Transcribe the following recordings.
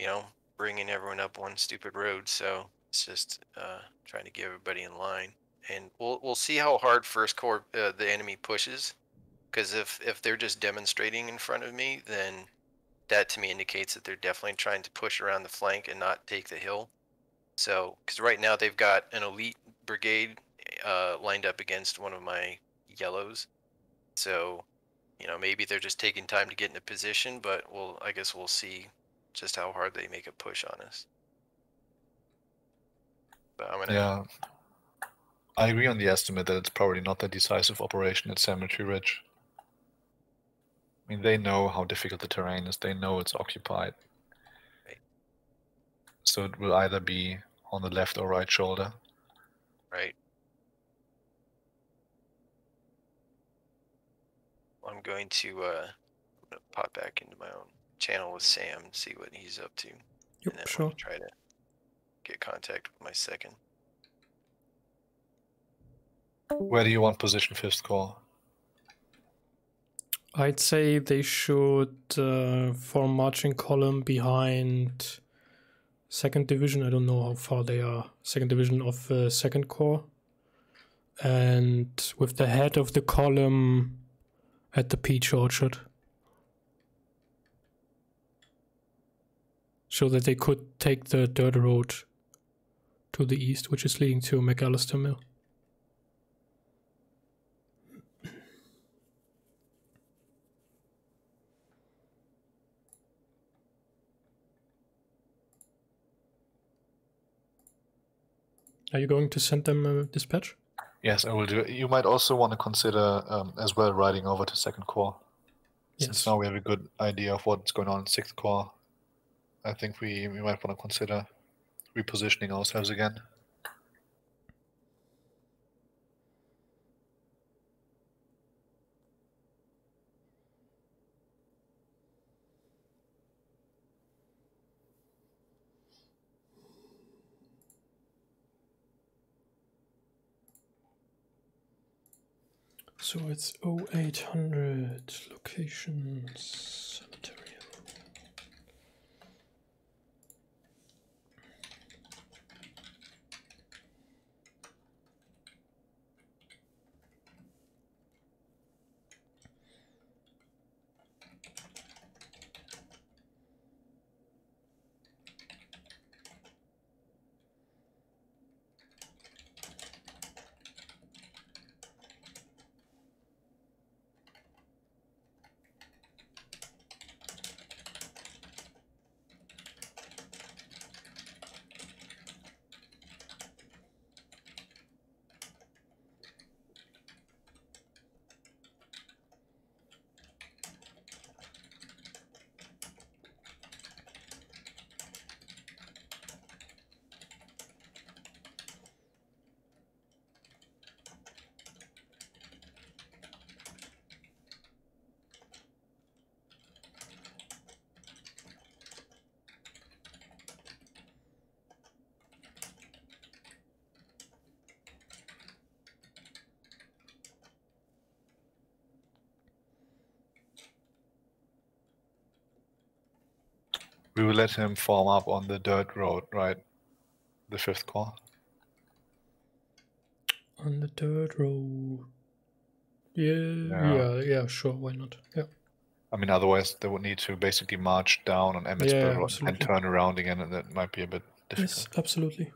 you know, bringing everyone up one stupid road. So it's just trying to get everybody in line, and we'll see how hard First Corps the enemy pushes. Because if they're just demonstrating in front of me, then that to me indicates that they're definitely trying to push around the flank and not take the hill. So, because right now they've got an elite brigade lined up against one of my yellows. So, you know, maybe they're just taking time to get into position, but I guess we'll see just how hard they make a push on us. But I'm gonna. Yeah, I agree on the estimate that it's probably not a decisive operation at Cemetery Ridge. I mean, they know how difficult the terrain is. They know it's occupied. Right. So it will either be on the left or right shoulder. Right. I'm going to pop back into my own channel with Sam and see what he's up to. Yep, and then sure. I'm gonna try to get contact with my second. Where do you want position 5th Corps? I'd say they should form marching column behind 2nd Division. I don't know how far they are. 2nd Division of 2nd Corps. And with the head of the column at the Peach Orchard. So that they could take the dirt road to the east, which is leading to McAllister Mill. Are you going to send them a dispatch? Yes, I will do it. You might also want to consider as well riding over to 2nd Corps. Since Yes. now we have a good idea of what's going on in 6th Corps, I think we might want to consider repositioning ourselves again. So it's 0800 locations, cemetery. We will let him form up on the dirt road, right? The 5th Corps. On the dirt road. Yeah, sure, why not? Yeah. I mean, otherwise they would need to basically march down on Emmitsburg Road and absolutely. turn around again, and that might be a bit difficult. Yes, absolutely.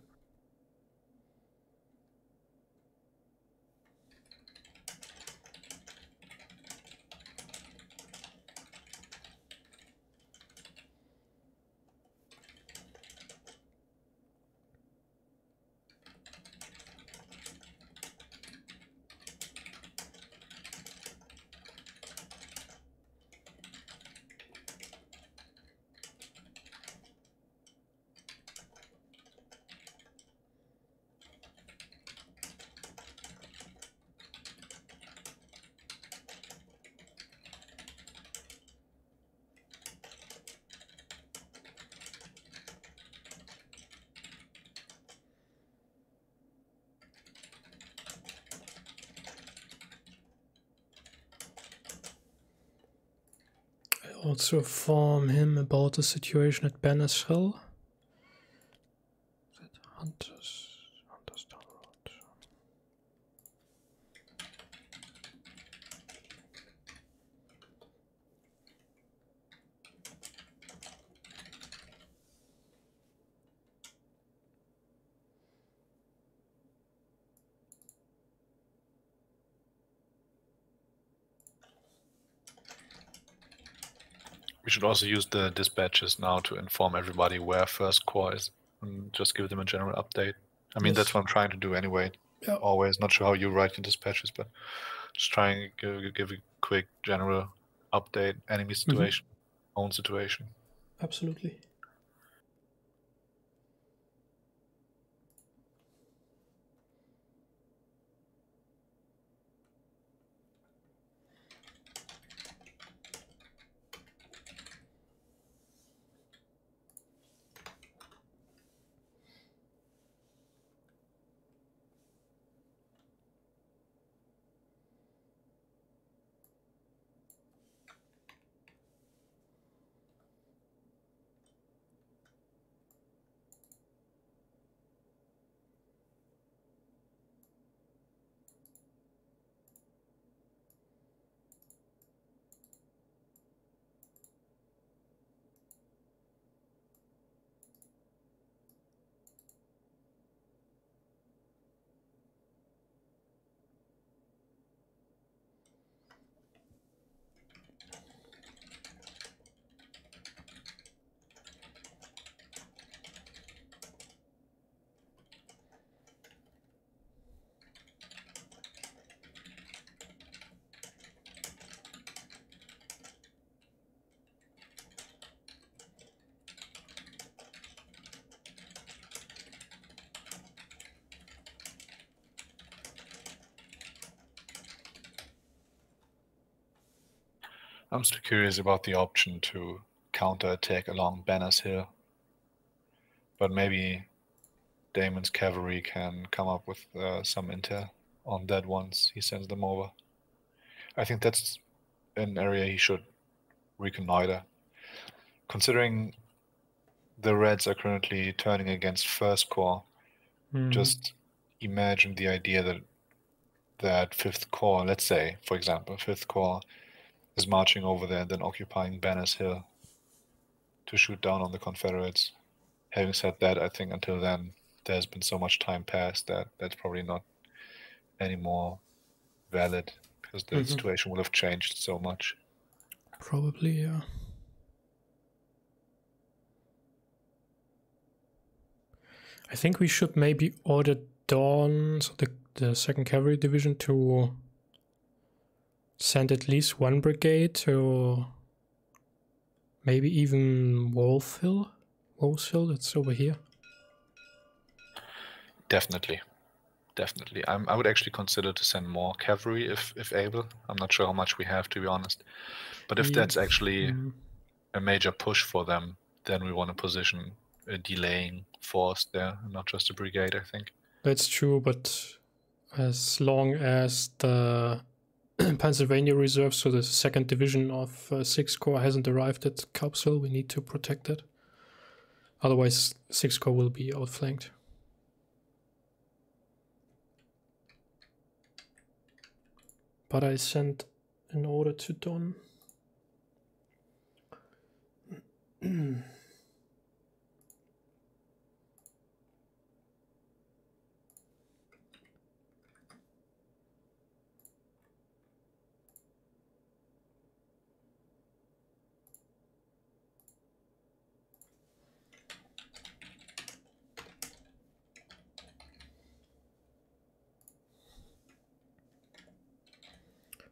also inform him about the situation at Banner's Hill. Hunters down the road. We should also use the dispatches now to inform everybody where First Corps is and just give them a general update. I mean, that's Yes. what I'm trying to do anyway. Yeah. Always, not sure how you write your dispatches, but just trying to give a quick general update, enemy situation, own situation. Absolutely. I'm still curious about the option to counterattack along Banner's Hill. But maybe Damon's cavalry can come up with some intel on that once he sends them over. I think that's an area he should reconnoiter. Considering the Reds are currently turning against First Corps, just imagine the idea that Fifth Corps, let's say, for example, Fifth Corps is marching over there and then occupying Banner's Hill to shoot down on the Confederates. Having said that, I think until then there's been so much time passed that that's probably not anymore valid because the situation will have changed so much. Probably, yeah. I think we should maybe order Dawn, so the 2nd Cavalry Division, to send at least one brigade to maybe even Wolf Hill, it's over here. Definitely. I would actually consider to send more cavalry if able. I'm not sure how much we have, to be honest. But if that's actually a major push for them, then we want to position a delaying force there, not just a brigade, I think. That's true, but as long as the Pennsylvania Reserve, so the 2nd Division of 6th Corps, hasn't arrived at Culp's Hill, we need to protect it. Otherwise, 6th Corps will be outflanked. But I sent an order to Don.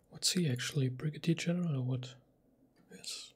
What's he actually? Brigadier General or what? Yes.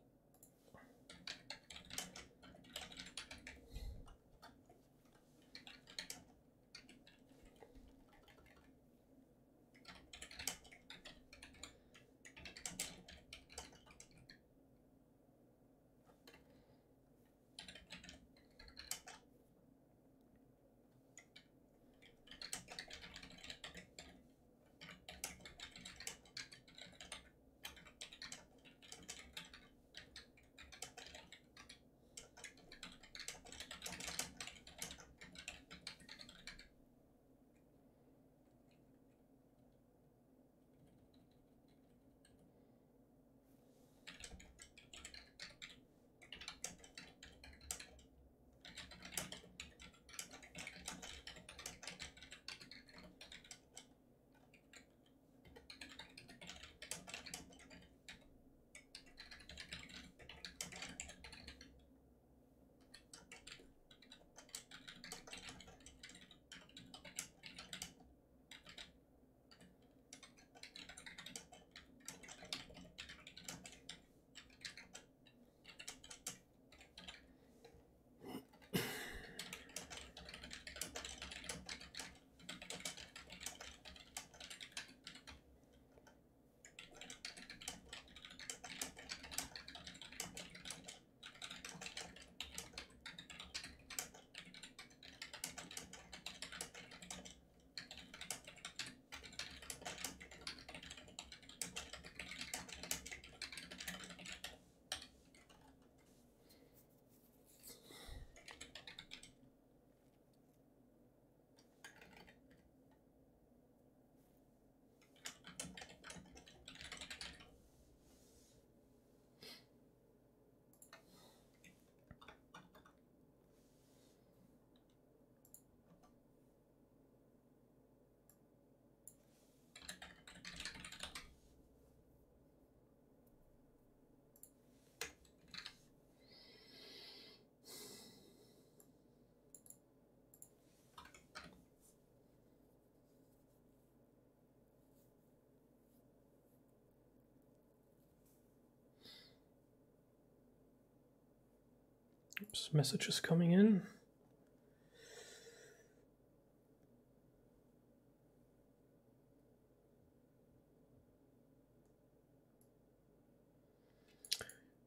Oops, messages coming in.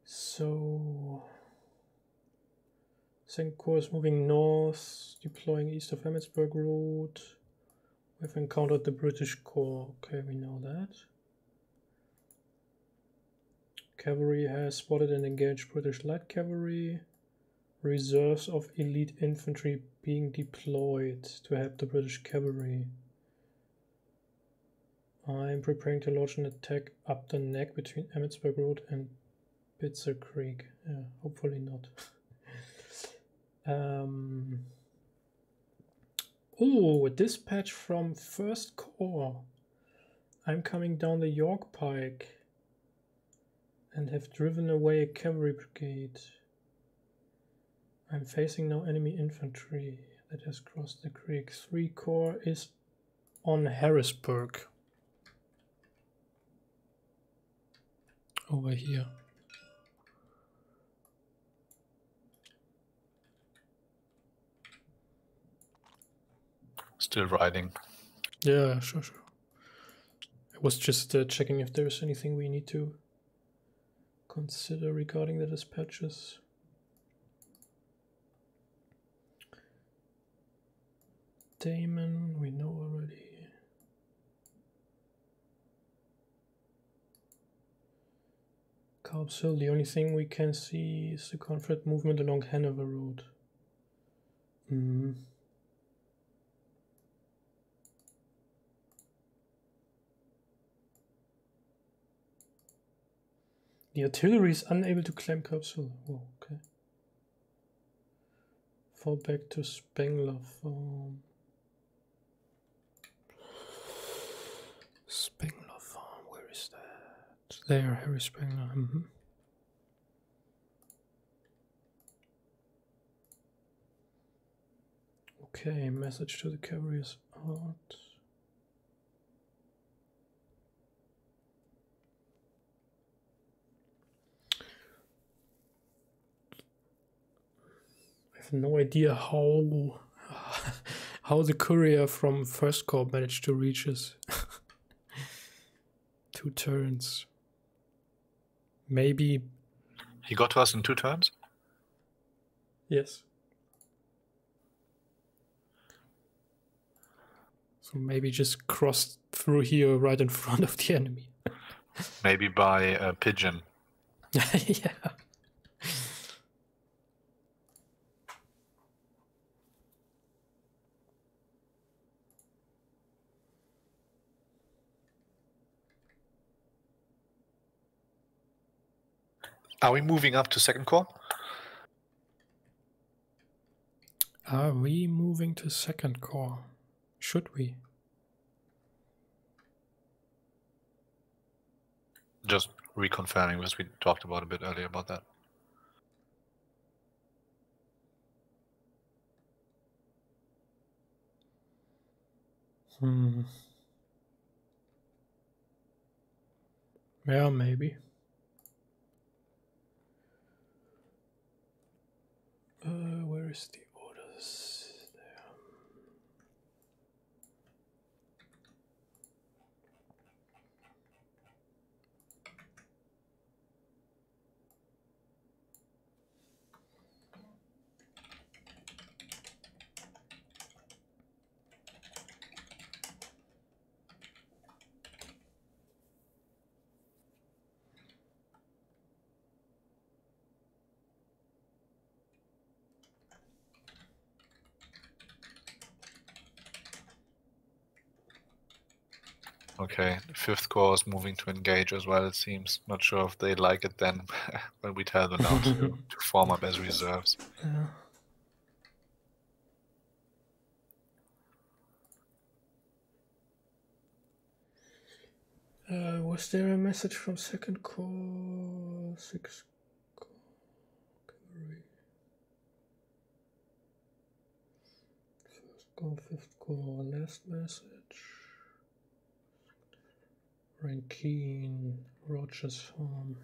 So, second corps is moving north, deploying east of Emmitsburg Road. We've encountered the British Corps. Okay, we know that. Cavalry has spotted and engaged British light cavalry. Reserves of elite infantry being deployed to help the British cavalry. I'm preparing to launch an attack up the neck between Emmitsburg Road and Bitzer Creek. Yeah, hopefully not. Oh, a dispatch from 1st Corps. I'm coming down the York Pike and have driven away a cavalry brigade. I'm facing now enemy infantry that has crossed the creek. 3 Corps is on Harrisburg. Over here. Still riding. Yeah, sure. I was just checking if there's anything we need to consider regarding the dispatches. Damon, we know already. Carps Hill, the only thing we can see is the Confederate movement along Hanover Road. The artillery is unable to climb Carps Hill. Oh, okay. Fall back to Spengler Farm. Spengler Farm, where is that? There, Harry Spengler. Okay, message to the cavalry is out. I have no idea how the courier from 1st Corps managed to reach us. 2 turns. Maybe. He got to us in 2 turns? Yes. So maybe just crossed through here right in front of the enemy. Maybe by a pigeon. Yeah. Are we moving up to 2nd Corps? Are we moving to 2nd Corps? Should we? Just reconfirming, because we talked about a bit earlier about that. Yeah, maybe. Where is the orders? There. Okay, the 5th Corps is moving to engage as well, it seems. Not sure if they like it then when we tell them now to form up as reserves. Yeah. Was there a message from 2nd Corps? 6th Corps cavalry. 1st Corps, 5th Corps, last message. Rankine, Rogers Farm.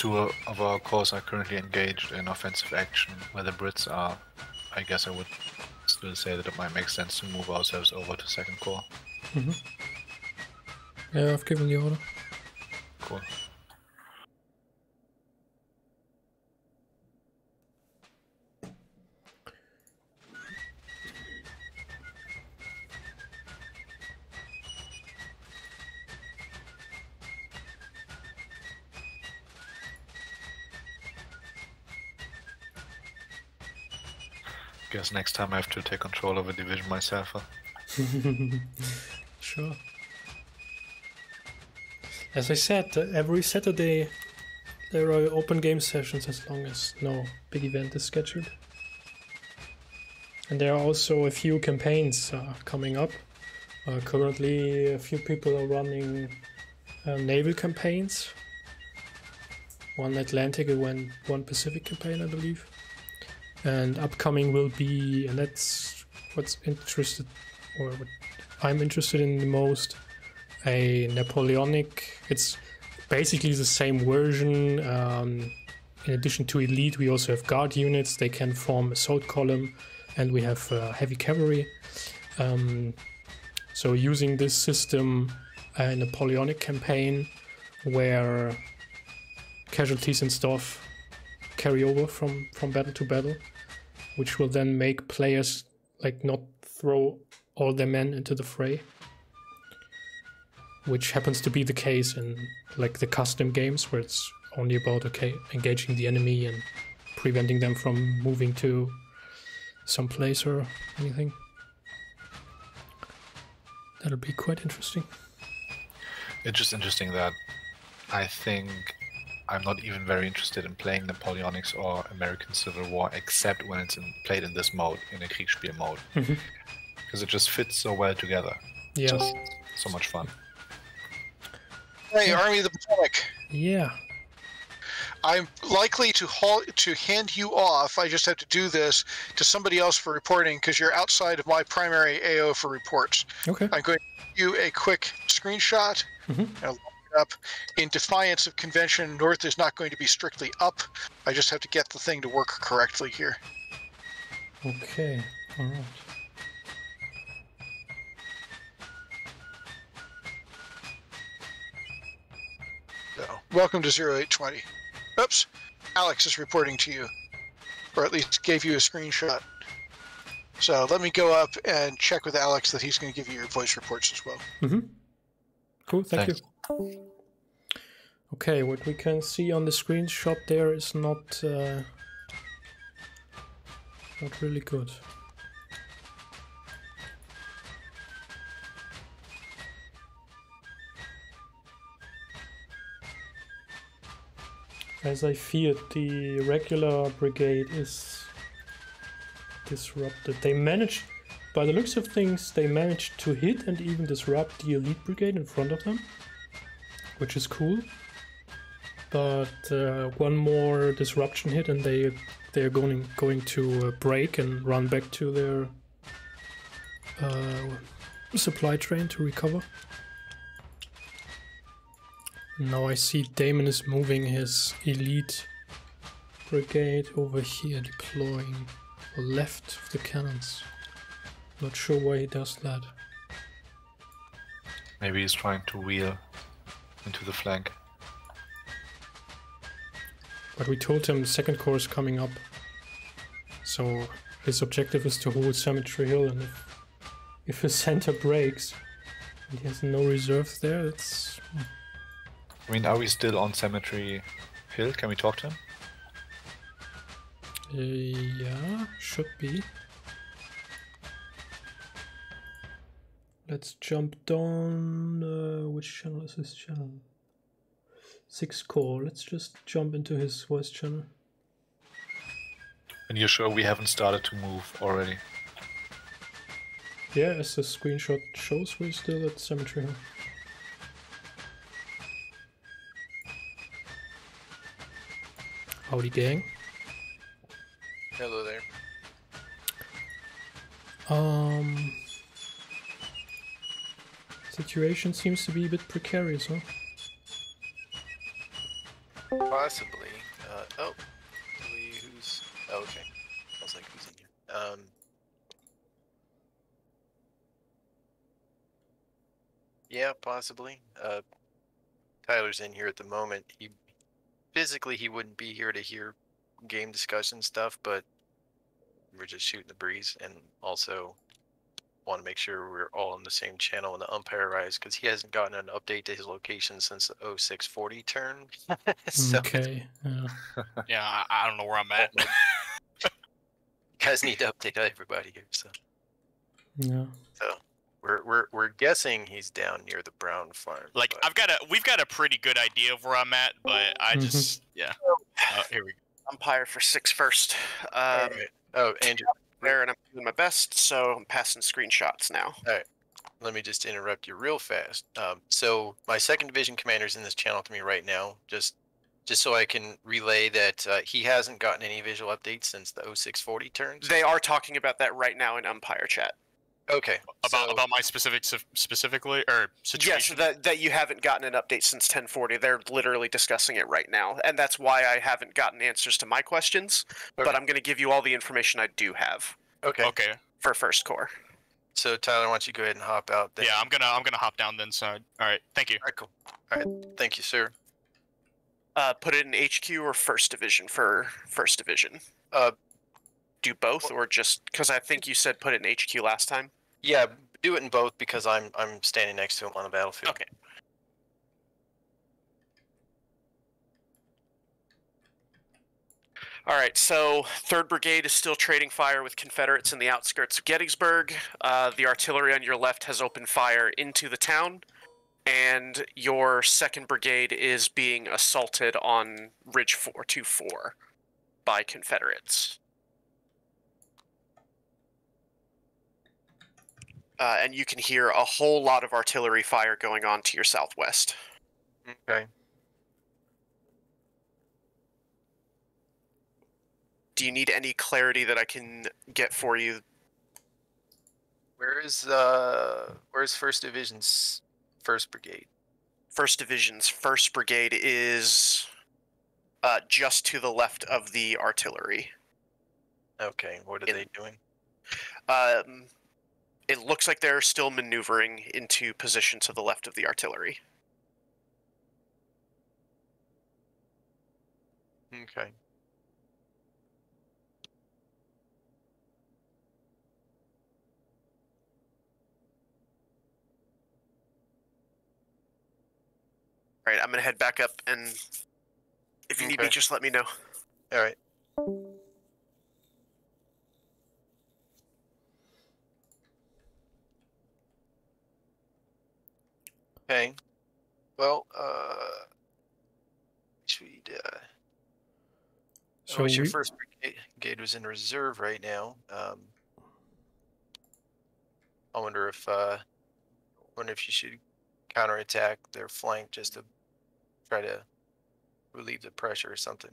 two of our corps are currently engaged in offensive action where the Brits are. I guess I would still say that it might make sense to move ourselves over to second corps. Yeah, I've given the order. Cool. Guess next time I have to take control of a division myself. Huh? Sure. As I said, every Saturday there are open game sessions as long as no big event is scheduled. And there are also a few campaigns coming up. Currently a few people are running naval campaigns. One Atlantic and one Pacific campaign, I believe. And upcoming will be, and that's what I'm interested in the most, a Napoleonic. It's basically the same version. In addition to elite, we also have guard units. They can form assault column, and we have heavy cavalry. So using this system, a Napoleonic campaign where casualties and stuff carry over from battle to battle, which will then make players like not throw all their men into the fray, which happens to be the case in like the custom games where it's only about engaging the enemy and preventing them from moving to some place or anything. That'll be quite interesting. It's just interesting that I think I'm not even very interested in playing Napoleonics or American Civil War, except when it's played in this mode, in a Kriegsspiel mode. Because it just fits so well together. Yeah. Just so much fun. Hey, Army of the Potomac. Yeah. I'm likely to hand you off. I just have to do this to somebody else for reporting because you're outside of my primary AO for reports. Okay. I'm going to give you a quick screenshot. And I'll look it up. In defiance of convention, North is not going to be strictly up. I just have to get the thing to work correctly here. Okay. All right. So, welcome to 0820. Oops. Alex is reporting to you. Or at least gave you a screenshot. So let me go up and check with Alex that he's going to give you your voice reports as well. Cool, thank Thanks. you. Okay, what we can see on the screenshot there is not really good. As I feared, the regular brigade is disrupted. They managed, by the looks of things, they managed to hit and even disrupt the elite brigade in front of them, which is cool. But one more disruption hit and they're going to break and run back to their supply train to recover. Now I see Damon is moving his elite brigade over here, deploying left of the cannons. Not sure why he does that. Maybe he's trying to wheel into the flank. But we told him second corps is coming up. So his objective is to hold Cemetery Hill, and if his center breaks and he has no reserves there, it's... I mean, are we still on Cemetery Hill? Can we talk to him? Yeah, should be. Let's jump down. Which channel is this channel? 6 core. Let's just jump into his voice channel. And you're sure we haven't started to move already? Yeah, as the screenshot shows, we're still at Cemetery Hill. Howdy, gang. Hello there. Situation seems to be a bit precarious, huh? Possibly. Oh, who's? Oh, okay. I was like, who's in here? Yeah, possibly. Tyler's in here at the moment. He wouldn't be here to hear game discussion stuff, but we're just shooting the breeze, and also want to make sure we're all on the same channel in the umpire rise, because he hasn't gotten an update to his location since the 0640 turn. So Okay. Yeah, I don't know where I'm at. you guys need to update everybody here. So Yeah. we're guessing he's down near the Brown farm. Like but... we've got a pretty good idea of where I'm at, but I just yeah. Here we go. Umpire for 6 first. All right. Oh, Andrew. There, and I'm doing my best, so I'm passing screenshots now. All right. Let me just interrupt you real fast. So my 2nd Division commander's in this channel to me right now, just so I can relay that he hasn't gotten any visual updates since the 0640 turns. They are talking about that right now in umpire chat. Okay. About my specifically or situation. Yes, that you haven't gotten an update since 1040. They're literally discussing it right now, and that's why I haven't gotten answers to my questions. Okay. But I'm going to give you all the information I do have. Okay. Okay. For First Corps. So Tyler, why don't you go ahead and hop out then? Yeah, I'm gonna hop down then. So all right, thank you. All right, cool. All right, thank you, sir. Put it in HQ or First Division for First Division. Do both, or just because I think you said put it in HQ last time? Yeah, do it in both because I'm standing next to him on the battlefield. Okay. All right, so 3rd Brigade is still trading fire with Confederates in the outskirts of Gettysburg. The artillery on your left has opened fire into the town, and your 2nd Brigade is being assaulted on Ridge 424 by Confederates. And you can hear a whole lot of artillery fire going on to your southwest. Okay. Do you need any clarity that I can get for you? Where's 1st Division's 1st Brigade? 1st Division's 1st Brigade is just to the left of the artillery. Okay, what are they doing? It looks like they're still maneuvering into position to the left of the artillery. Okay. All right, I'm going to head back up, and if you need me, just let me know. All right. Okay. Well, so your 1st Brigade was in reserve right now. I wonder if you should counterattack their flank just to try to relieve the pressure or something.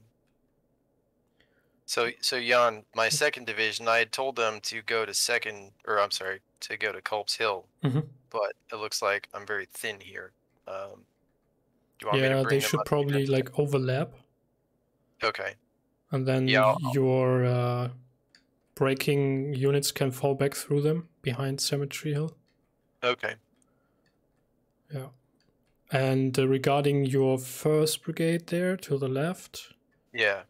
So Jan, my 2nd Division, I had told them to go to to go to Culp's Hill, but it looks like I'm very thin here. Do you want me to bring they them should up probably here? like overlap, Okay. and then your breaking units can fall back through them behind Cemetery Hill. Okay. Yeah. And regarding your 1st Brigade there to the left, Yeah.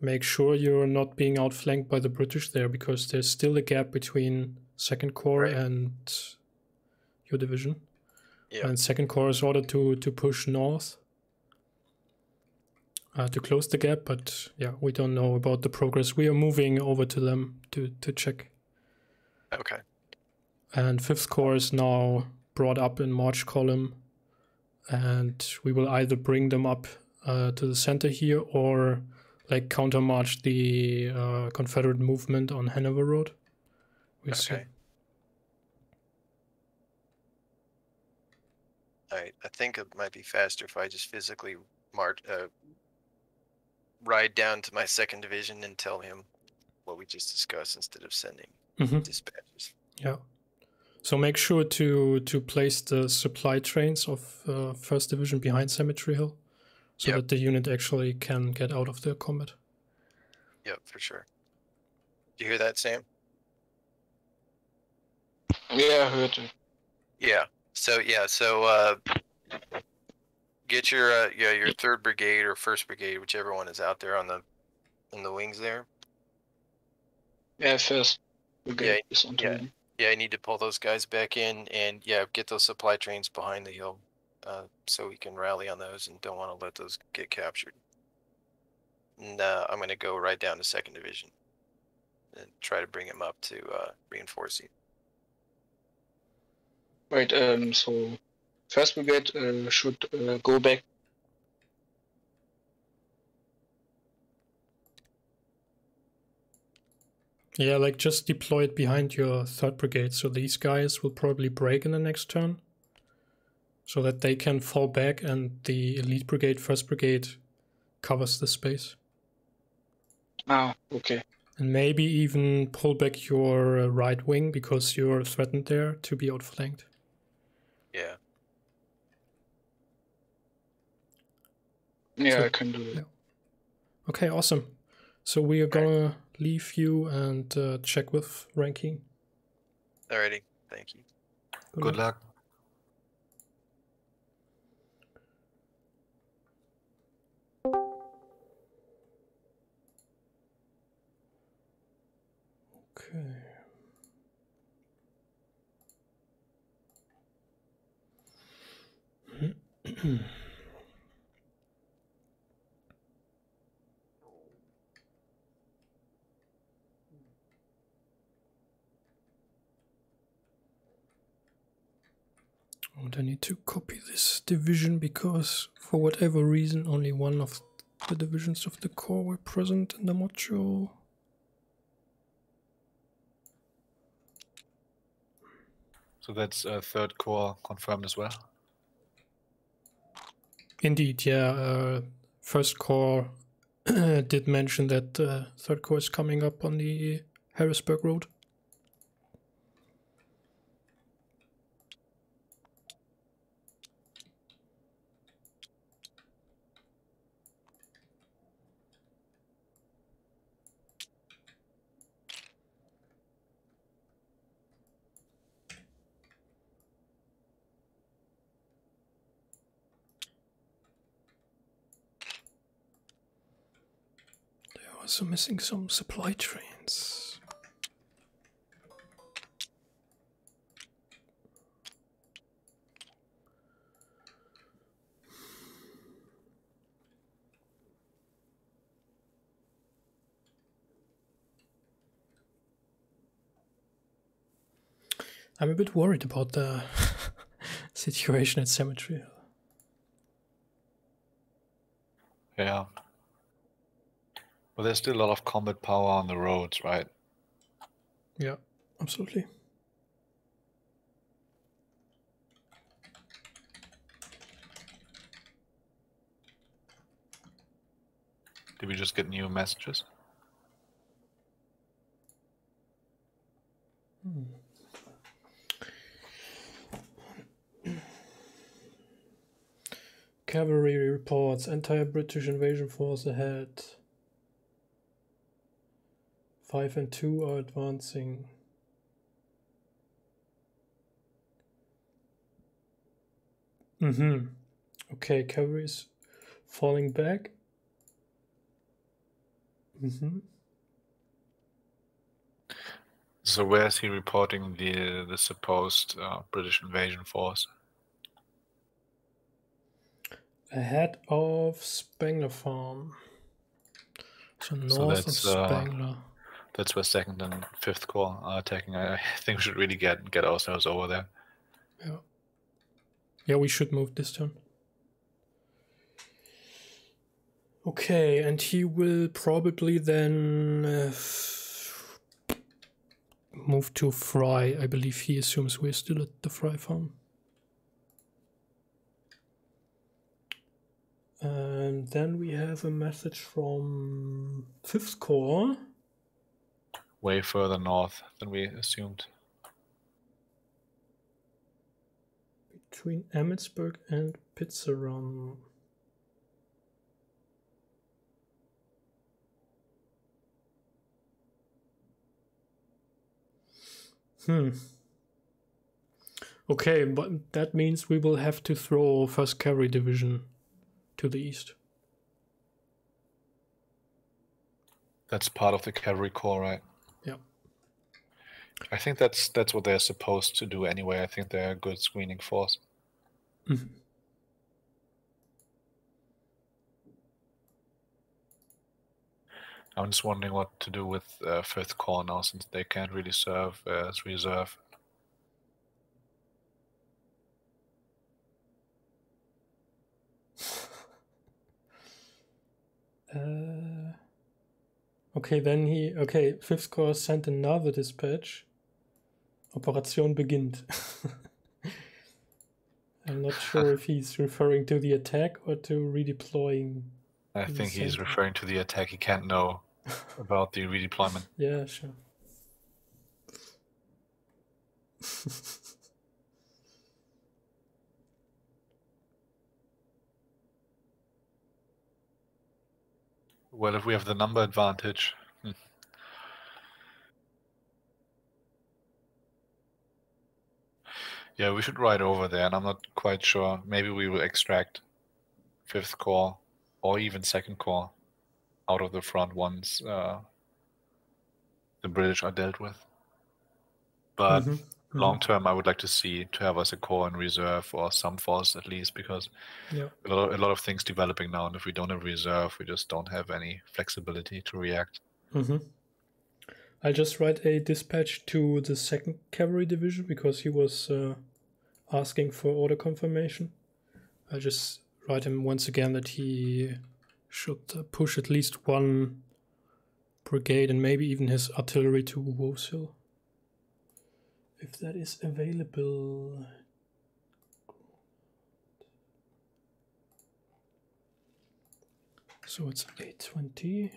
make sure you're not being outflanked by the British there, because there's still a gap between 2nd Corps and your division. Yeah. And 2nd Corps is ordered to push north to close the gap, but yeah, we don't know about the progress. We are moving over to them to check. Okay. And 5th Corps is now brought up in march column, and we will either bring them up to the center here or like counter march the Confederate movement on Hanover Road. We'll see. Alright, I think it might be faster if I just physically ride down to my 2nd Division and tell him what we just discussed instead of sending dispatches. Yeah. So make sure to place the supply trains of 1st Division behind Cemetery Hill. so that the unit actually can get out of the combat. Yep, for sure. Do you hear that, Sam? Yeah, I heard it. Yeah. So get your 3rd Brigade or 1st Brigade, whichever one is out there on the wings there. Yeah, first. Okay, is on the wing. Yeah, I need to pull those guys back in and get those supply trains behind the hill, so we can rally on those and don't want to let those get captured. And I'm going to go right down to 2nd Division and try to bring him up to reinforce you. Right, so first brigade should go back. Yeah, like just deploy it behind your 3rd Brigade, so these guys will probably break in the next turn, so that they can fall back and the Elite Brigade, 1st Brigade covers the space. Ah, okay. And maybe even pull back your right wing, because you're threatened there to be outflanked. Yeah, So- I can do it. yeah. Okay, awesome. So we are gonna leave you and check with ranking. Alrighty, thank you. Good luck. Okay. And I need to copy this division because for whatever reason only one of the divisions of the core were present in the module. So that's 3rd Corps confirmed as well. Indeed, yeah. 1st Corps did mention that 3rd Corps is coming up on the Harrisburg Road. They're also missing some supply trains. I'm a bit worried about the situation at Cemetery Hill. Yeah. But there's still a lot of combat power on the roads, right? Yeah, absolutely. Did we just get new messages? Cavalry reports, entire British invasion force ahead. 5 and 2 are advancing. Okay, cavalry is falling back. So where is he reporting the supposed British invasion force? Ahead of Spangler Farm. So north of Spangler. That's where 2nd and 5th Corps are attacking. I think we should really get ourselves over there. Yeah. Yeah, we should move this turn. Okay, and he will probably then move to Fry. I believe he assumes we're still at the Fry farm. And then we have a message from 5th Corps. Way further north than we assumed. Between Emmetsburg and Pitzeron. Okay, but that means we will have to throw 1st Cavalry Division to the east. That's part of the cavalry corps, right? Yeah. I think that's what they're supposed to do anyway. I think they're a good screening force. Mhm. I'm just wondering what to do with 5th Corps now, since they can't really serve as reserve. Okay, then okay, 5th Corps sent another dispatch. Operation beginnt. I'm not sure if he's referring to the attack or to redeploying. I think he's center. referring to the attack. He can't know about the redeployment. Yeah, sure. Well, if we have the number advantage. Yeah, we should ride over there, and I'm not quite sure. Maybe we will extract 5th Corps or even 2nd Corps out of the front once the British are dealt with. But long term, I would like to have us a corps in reserve or some force at least, because Yeah. a lot of things developing now, and if we don't have reserve, we just don't have any flexibility to react. I'll just write a dispatch to the 2nd Cavalry Division because he was asking for order confirmation. I'll just write him once again that he should push at least one brigade and maybe even his artillery to Wolf's Hill, if that is available. So it's 820.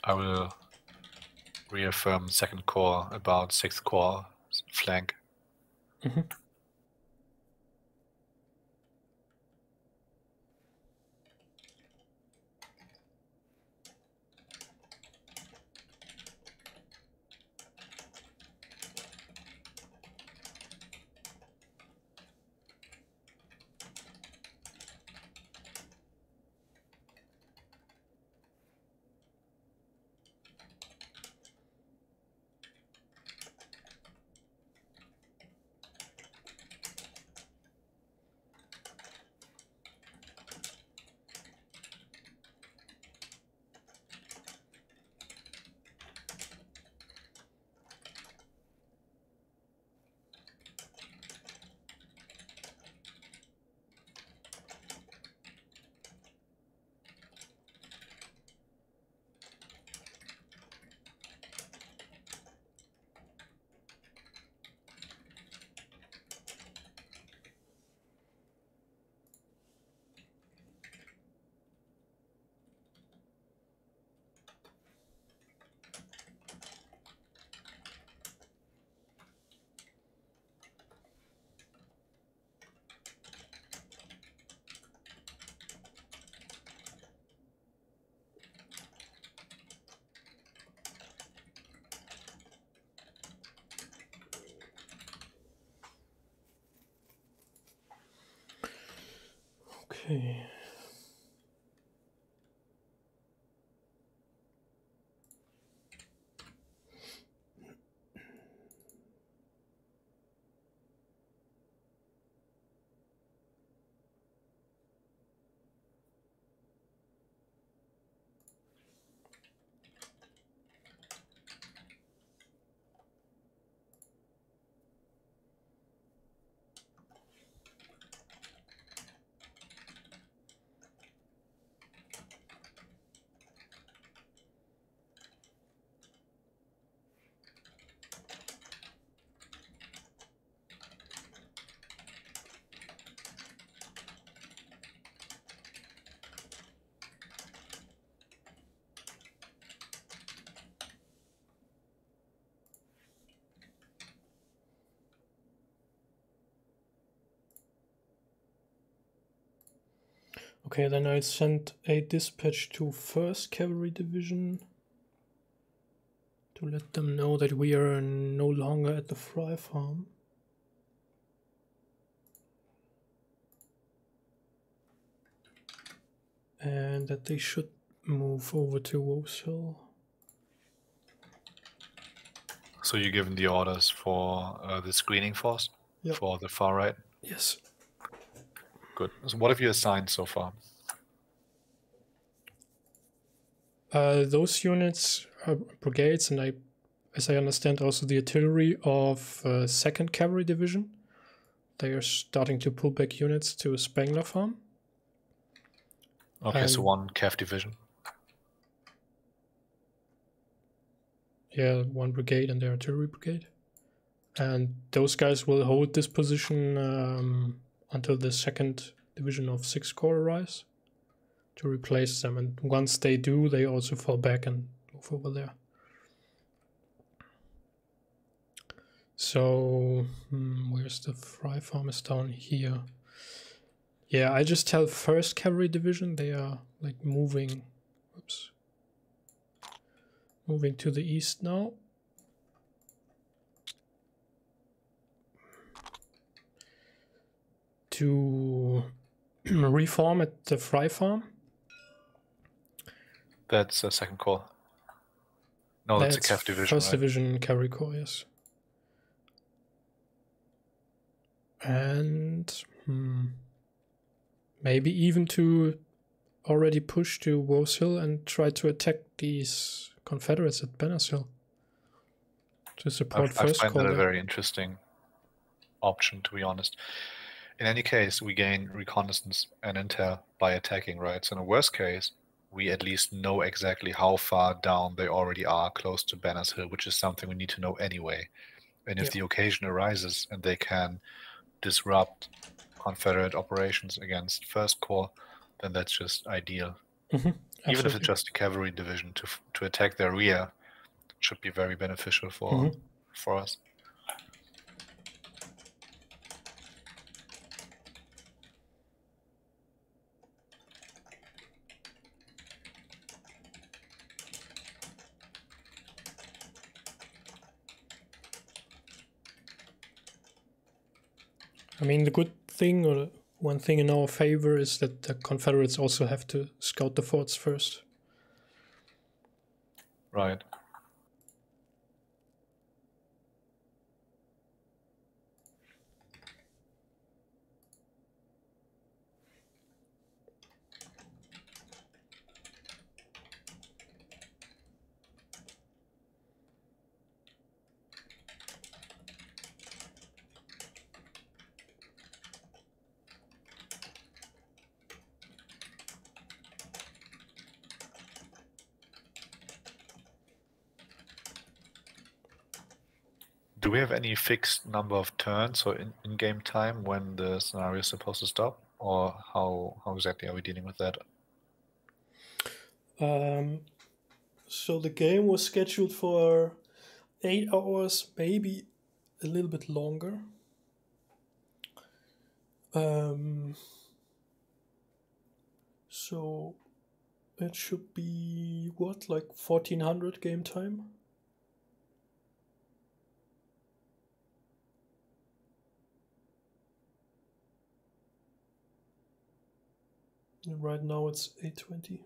I will reaffirm 2nd Corps about 6th Corps flank. Okay. Okay, then I sent a dispatch to 1st Cavalry Division to let them know that we are no longer at the Fry Farm. And that they should move over to Wolf's Hill. So you're given the orders for the screening force? Yep. For the far right? Yes. Good. So what have you assigned so far? Those units are brigades, and as I understand, also the artillery of 2nd Cavalry Division. They are starting to pull back units to Spangler Farm. Okay, so 1 Cav division. Yeah, 1 brigade and their artillery brigade. And those guys will hold this position until the 2nd Division of 6th Corps arrives to replace them. And once they do, they also fall back and move over there. So, where's the Fry Farm? Is down here. Yeah, I just tell 1st Cavalry Division they are like moving. Oops. Moving to the east now. To reform at the Fry Farm. That's a 2nd Corps. No, that's a Cav division, 1st right? Division Cavalry Corps, yes. And maybe even to already push to Wolf's Hill and try to attack these Confederates at Banner's Hill to support I 1st find Corps that a there. very interesting option, to be honest. In any case, we gain reconnaissance and intel by attacking, right? So in a worst case, we at least know exactly how far down they already are close to Banner's Hill, which is something we need to know anyway. And if the occasion arises and they can disrupt Confederate operations against 1st Corps, then that's just ideal. Even if it's just a cavalry division to attack their rear, should be very beneficial for us. I mean, the good thing, or one thing in our favor, is that the Confederates also have to scout the forts first. Right. Do we have any fixed number of turns or in-game time when the scenario is supposed to stop? Or how exactly are we dealing with that? So the game was scheduled for 8 hours, maybe a little bit longer. So it should be, what, like 1400 game time? And right now it's 8:20.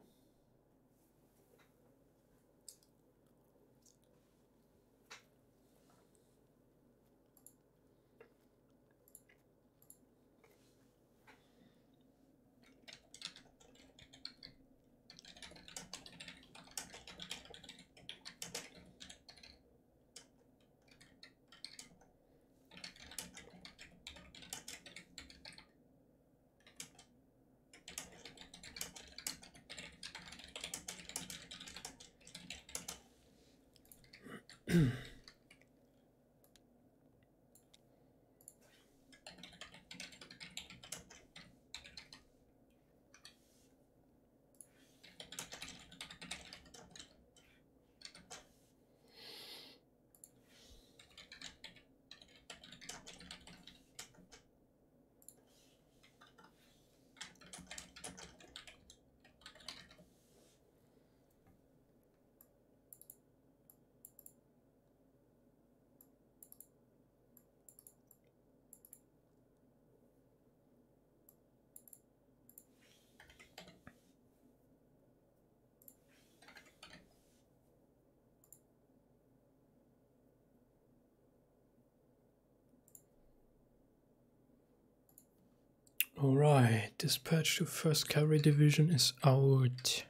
Alright, dispatch to 1st Cavalry Division is out.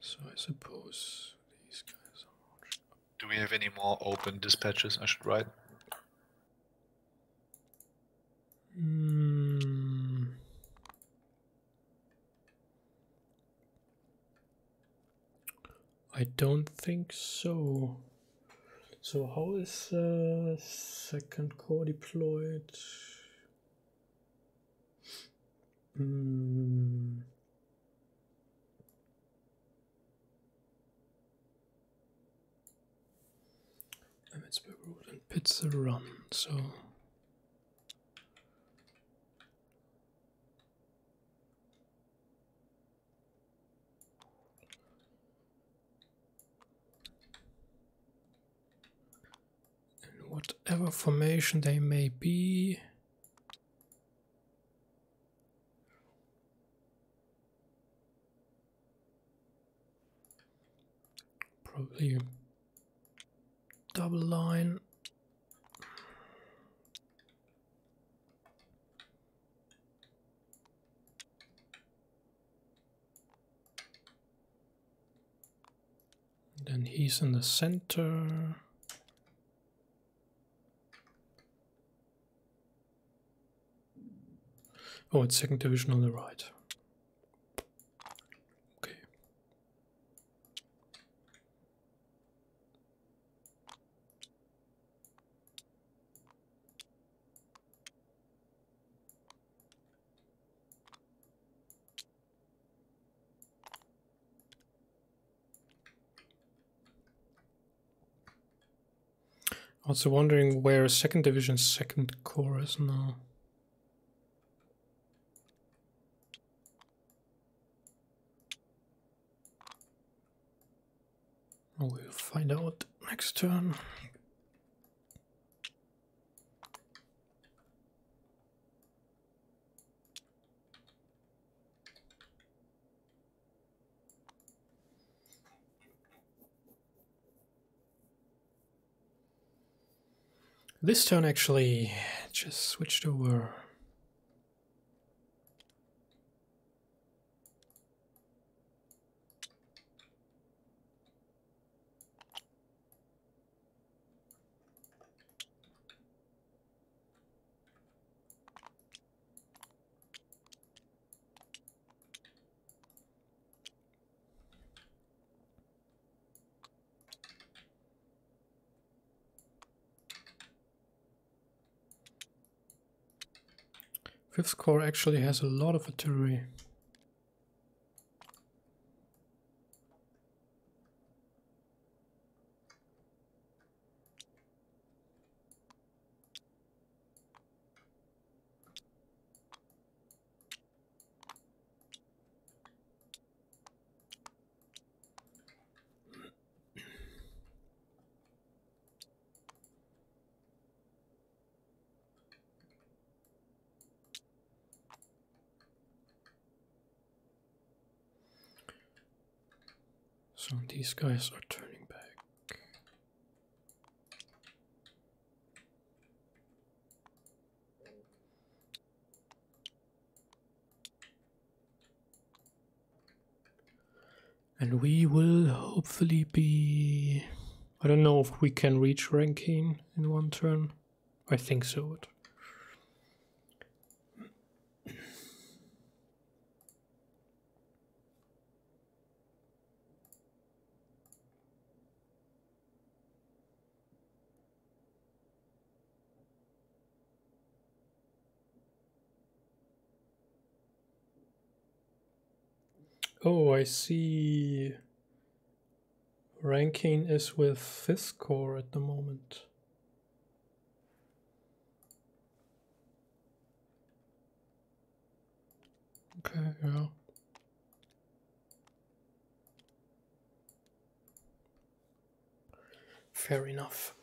So I suppose these guys are... Do we have any more open dispatches I should write? I don't think so. So how is 2nd Corps deployed? Emmitsburg Road and Pitts the Run, so... In whatever formation they may be... Probably double line. Then he's in the center. Oh, it's 2nd Division on the right. Okay. Also wondering where 2nd Division's 2nd Corps is now. We'll find out next turn. This turn actually just switched over. Fifth Corps actually has a lot of artillery. So these guys are turning back. And we will hopefully be... I don't know if we can reach ranking in one turn. I think so. Oh, I see. Ranking is with 5th Corps at the moment. Okay, yeah. Fair enough.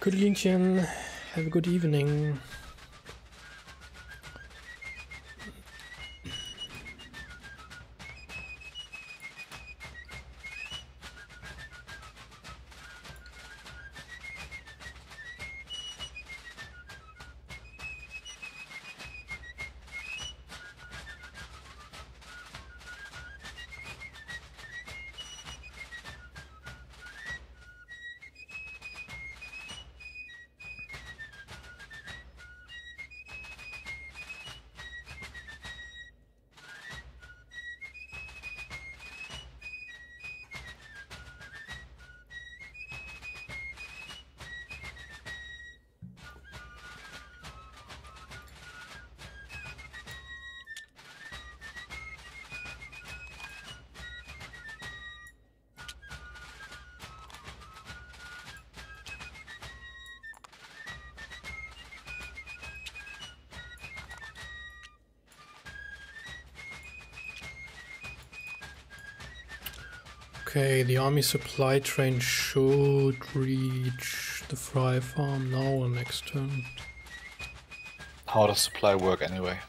Good Linchen, have a good evening. Okay, the army supply train should reach the Fry farm now or next turn. How does supply work anyway?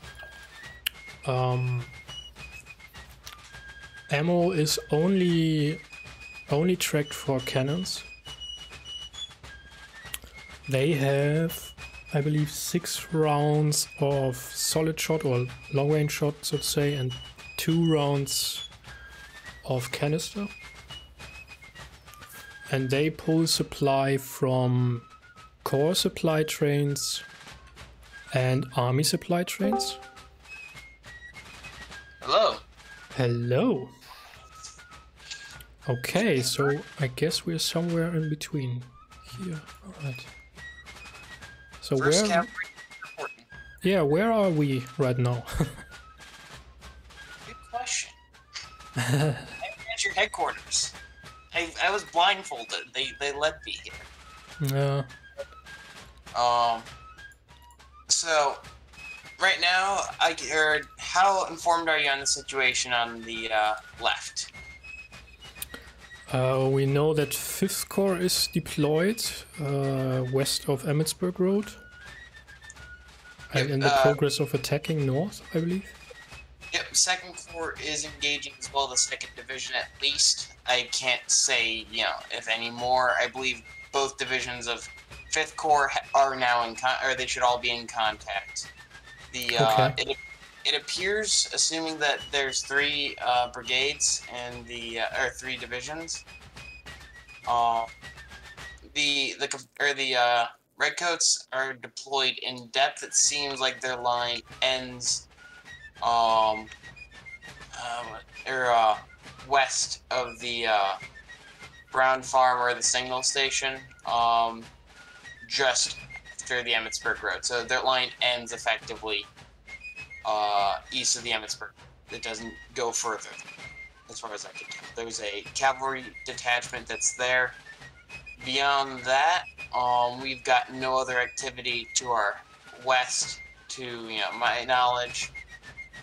Ammo is only tracked for cannons. They have, I believe, 6 rounds of solid shot or long range shot, so to say, and 2 rounds of canister. And they pull supply from core supply trains and army supply trains. Hello. Hello. Okay, so I guess we're somewhere in between here. All right. So First where? cavalry reporting. Yeah, where are we right now? Good question. I'm at your headquarters. I was blindfolded. They led me here. Yeah. So right now, how informed are you on the situation on the left? We know that 5th Corps is deployed west of Emmetsburg Road. And Yep, in the progress of attacking north, I believe. Yep, 2nd Corps is engaging as well, the 2nd Division at least. I can't say, if any more. I believe both divisions of 5th Corps are now or they should all be in contact. Okay. It appears, assuming that there's 3 brigades and or 3 divisions. The Redcoats are deployed in depth. It seems like their line ends west of the Brown Farm or the signal station, just after the Emmetsburg Road. So their line ends effectively east of the Emmetsburg. It doesn't go further, as far as I can tell. There's a cavalry detachment that's there. Beyond that, we've got no other activity to our west, to my knowledge.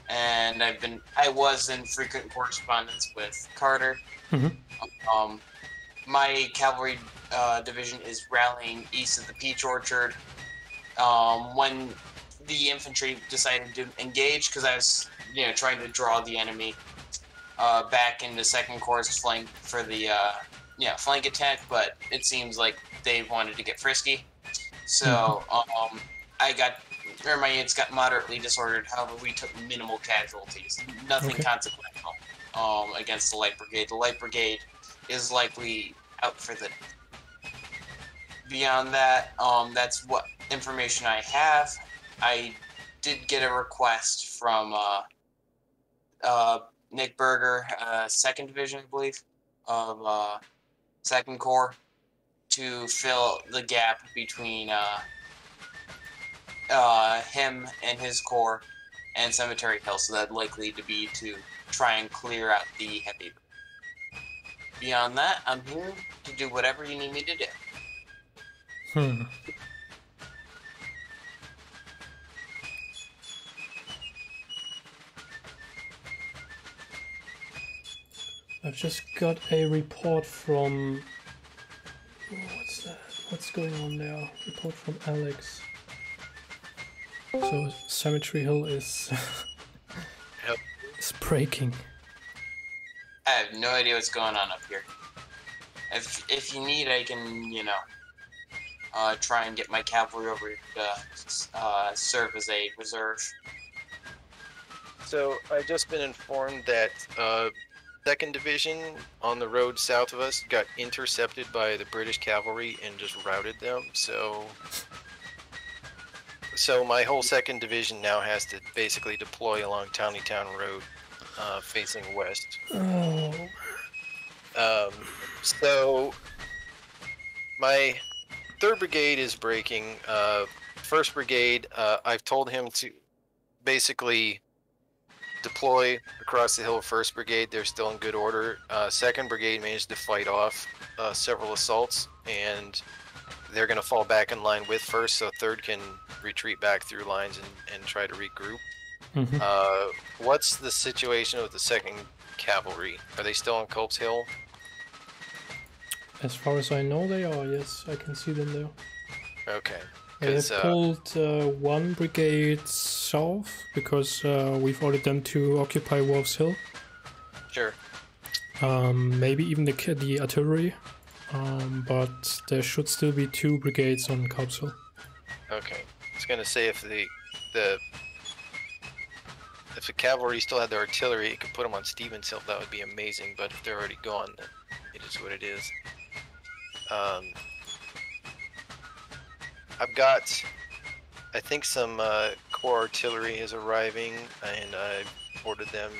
And I was in frequent correspondence with Carter. Mm-hmm. My cavalry division is rallying east of the Peach Orchard. When the infantry decided to engage, because I was, trying to draw the enemy back into 2nd Corps' flank for the flank attack, but it seems like they wanted to get frisky. So my units got moderately disordered. However, we took minimal casualties, nothing consequential against the Light Brigade. The Light Brigade is likely out for the day. Beyond that, that's what information I have. I did get a request from Nick Berger, 2nd Division, I believe, of 2nd Corps, to fill the gap between him and his corps and Cemetery Hill, so that's likely to be to try and clear out the heavy. Beyond that, I'm here to do whatever you need me to do. I've just got a report from... what's that? What's going on there? Report from Alex. So Cemetery Hill is Yep. is breaking. I have no idea what's going on up here. If you need, I can, you know, try and get my cavalry over here to serve as a reserve. So I've just been informed that 2nd Division on the road south of us got intercepted by the British cavalry and just routed them. So my whole 2nd Division now has to basically deploy along Town Road, facing west. Oh. So my 3rd Brigade is breaking. 1st Brigade, I've told him to basically deploy across the hill of 1st Brigade. They're still in good order. 2nd Brigade managed to fight off several assaults, and they're going to fall back in line with 1st, so 3rd can retreat back through lines and try to regroup. Mm-hmm. What's the situation with the 2nd Cavalry? Are they still on Culp's Hill? As far as I know, they are. Yes, I can see them there. Okay. They have pulled 1 brigade south because we've ordered them to occupy Wolf's Hill. Sure. Maybe even the artillery, but there should still be 2 brigades on Culp's Hill. Okay. I was gonna say if the cavalry still had their artillery, it could put them on Stevens Hill. That would be amazing. But if they're already gone, then it is what it is. I've got, I think some core artillery is arriving, and I ordered them.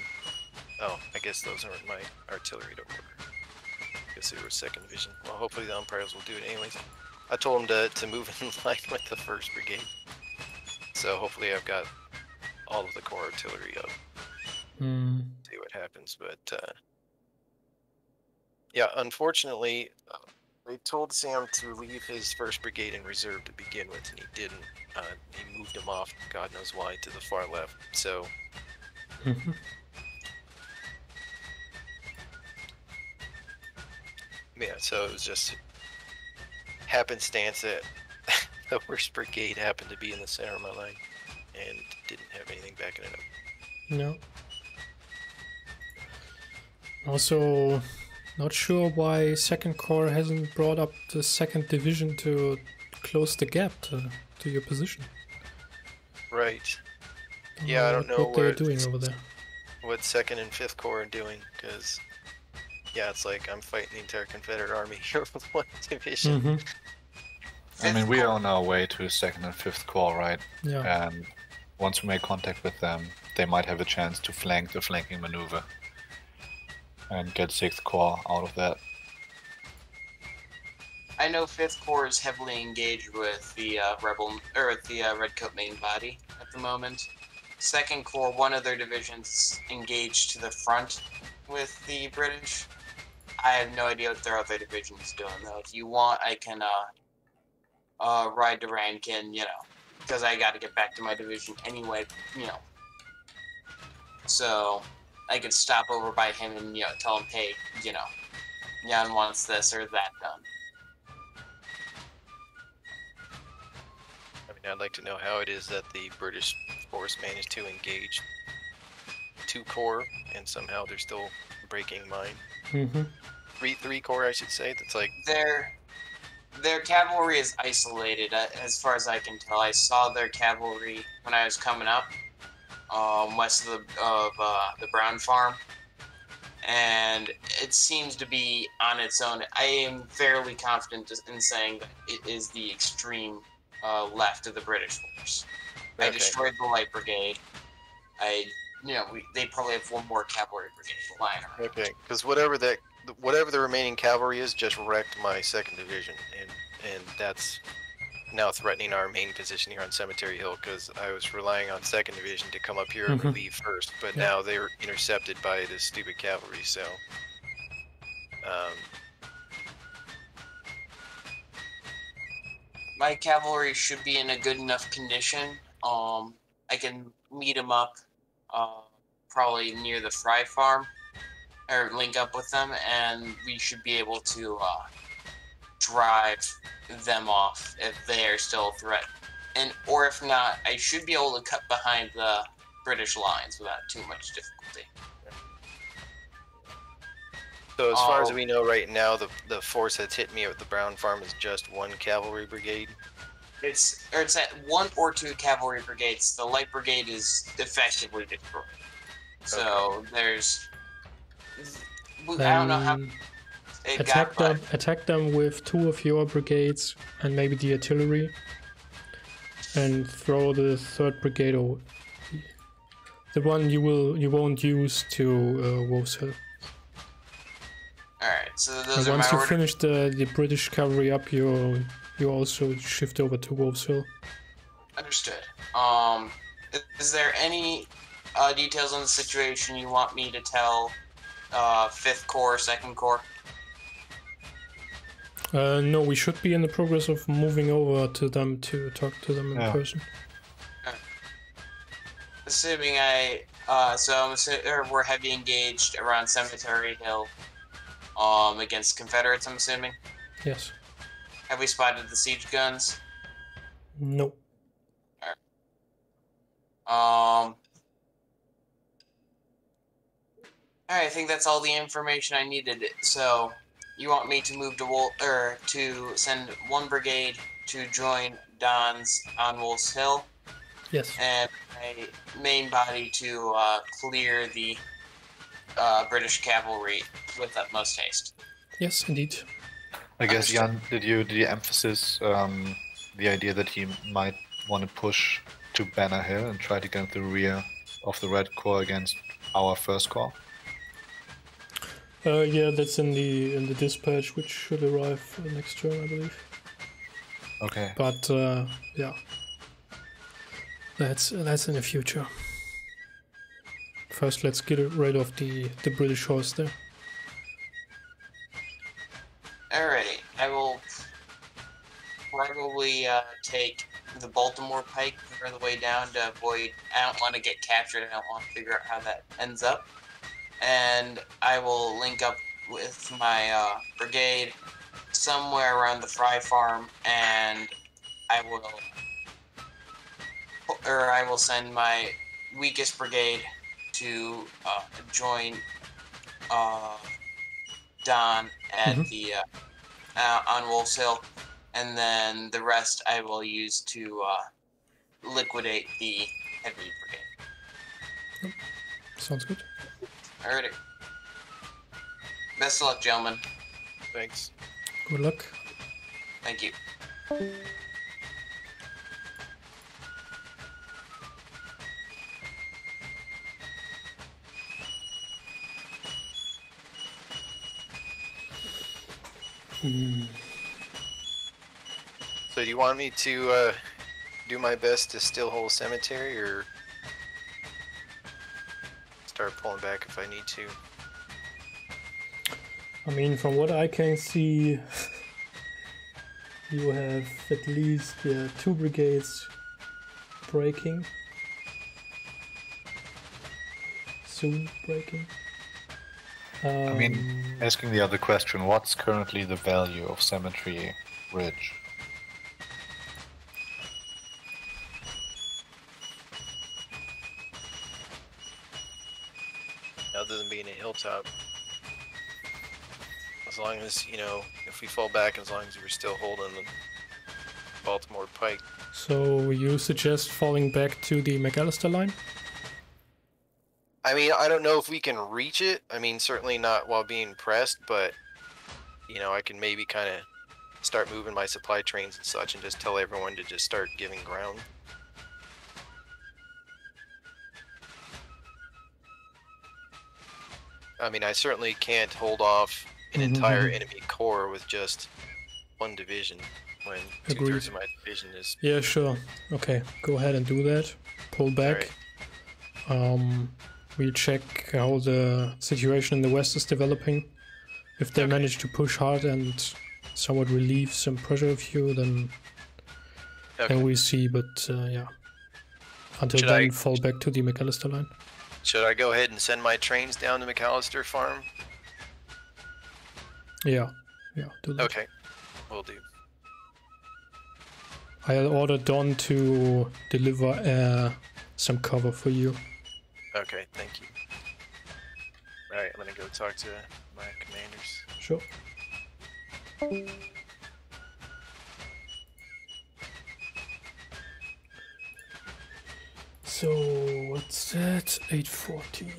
Oh, I guess those aren't my artillery to order. I guess they were 2nd Division. Well, hopefully the umpires will do it anyways. I told them to move in line with the 1st Brigade. So hopefully I've got all of the core artillery up. See what happens, but yeah, unfortunately, they told Sam to leave his 1st Brigade in reserve to begin with, and he didn't. He moved him off, God knows why, to the far left. So, yeah, so it was just happenstance that the 1st Brigade happened to be in the center of my line and didn't have anything backing it up. No. Also, not sure why 2nd Corps hasn't brought up the 2nd Division to close the gap to your position. Right. Yeah, I don't know what they're doing over there. What 2nd and 5th Corps are doing, because yeah, it's like I'm fighting the entire Confederate Army here with 1 division. I mean, we are on our way to 2nd and 5th Corps, right? Yeah. And once we make contact with them, they might have a chance to flank the flanking maneuver and get 6th Corps out of that. I know 5th Corps is heavily engaged with the Redcoat main body at the moment. 2nd Corps, one of their divisions engaged to the front with the British. I have no idea what their other division is doing, though. If you want, I can ride to Rankin, you know, because I got to get back to my division anyway, you know. So I could stop over by him and, you know, tell him, hey, you know, Jan wants this or that done. I mean, I'd like to know how it is that the British force managed to engage 2 corps and somehow they're still breaking mine. Three corps, I should say. That's like their cavalry is isolated, as far as I can tell. I saw their cavalry when I was coming up, west of the Brown Farm, and it seems to be on its own. I am fairly confident in saying that it is the extreme left of the British force. Okay. I destroyed the Light Brigade. They probably have 1 more cavalry brigade lying around. okay, because whatever the remaining cavalry is, just wrecked my 2nd Division, and that's now threatening our main position here on Cemetery Hill. Because I was relying on 2nd Division to come up here and relieve 1st, but now they were intercepted by this stupid cavalry. So, my cavalry should be in a good enough condition. I can meet them up, probably near the Fry Farm, or link up with them, and we should be able to drive them off if they are still a threat. Or if not, I should be able to cut behind the British lines without too much difficulty. So as far as we know right now, the force that's hit me at the Brown Farm is just one cavalry brigade. It's at 1 or 2 cavalry brigades. The light brigade is effectively destroyed. So there's, I don't know how it attack them with 2 of your brigades and maybe the artillery, and throw the 3rd brigade or the one you won't use to Wolf's Hill. All right, so those and are once my you finish the British cavalry up, you also shift over to Wolf's Hill. Understood. Is there any details on the situation you want me to tell 5th Corps, 2nd Corps? No, we should be in the progress of moving over to them to talk to them in person. Assuming we're heavy engaged around Cemetery Hill, against Confederates, I'm assuming? Yes. Have we spotted the siege guns? No. Alright, I think that's all the information I needed. So, you want me to move to send 1 brigade to join Don's on Wolf's Hill? Yes. And a main body to clear the British cavalry with utmost haste. Yes, indeed. I guess, Jan, did you emphasize the idea that he might want to push to Banner Hill and try to get the rear of the Red Corps against our 1st Corps? Yeah, that's in the dispatch, which should arrive next turn, I believe. Okay. But yeah, that's in the future. First, let's get rid of the British horse there. Alrighty, I will probably take the Baltimore Pike on the way down to avoid. I don't want to get captured. I don't want to figure out how that ends up. And I will link up with my brigade somewhere around the Fry Farm, and I will send my weakest brigade to join Don at the on Wolf's Hill, and then the rest I will use to liquidate the heavy brigade. Yep. Sounds good. Alrighty. Best of luck, gentlemen. Thanks. Good luck. Thank you. So do you want me to do my best to still hold Cemetery, or start pulling back if I need to? I mean, from what I can see, you have at least 2 brigades breaking. Soon breaking. I mean, asking the other question, what's currently the value of Cemetery Ridge? Other than being a hilltop. As long as, if we fall back, as long as we're still holding the Baltimore Pike. So you suggest falling back to the McAllister line? I mean, I don't know if we can reach it. I mean, certainly not while being pressed, but, I can maybe kind of start moving my supply trains and such and just tell everyone to just start giving ground. I mean, I certainly can't hold off an entire enemy corps with just 1 division when 2/3 of my division is... Yeah, sure. Okay, go ahead and do that. Pull back. Right. We'll check how the situation in the west is developing. If they manage to push hard and somewhat relieve some pressure of you, then we see, but yeah. Until then, fall back to the McAllister line. Should I go ahead and send my trains down to McAllister Farm? Yeah, do that. Okay. Will do. I'll order Don to deliver some cover for you. Okay, thank you. Alright, I'm gonna go talk to my commanders. Sure. So, what's that? 840.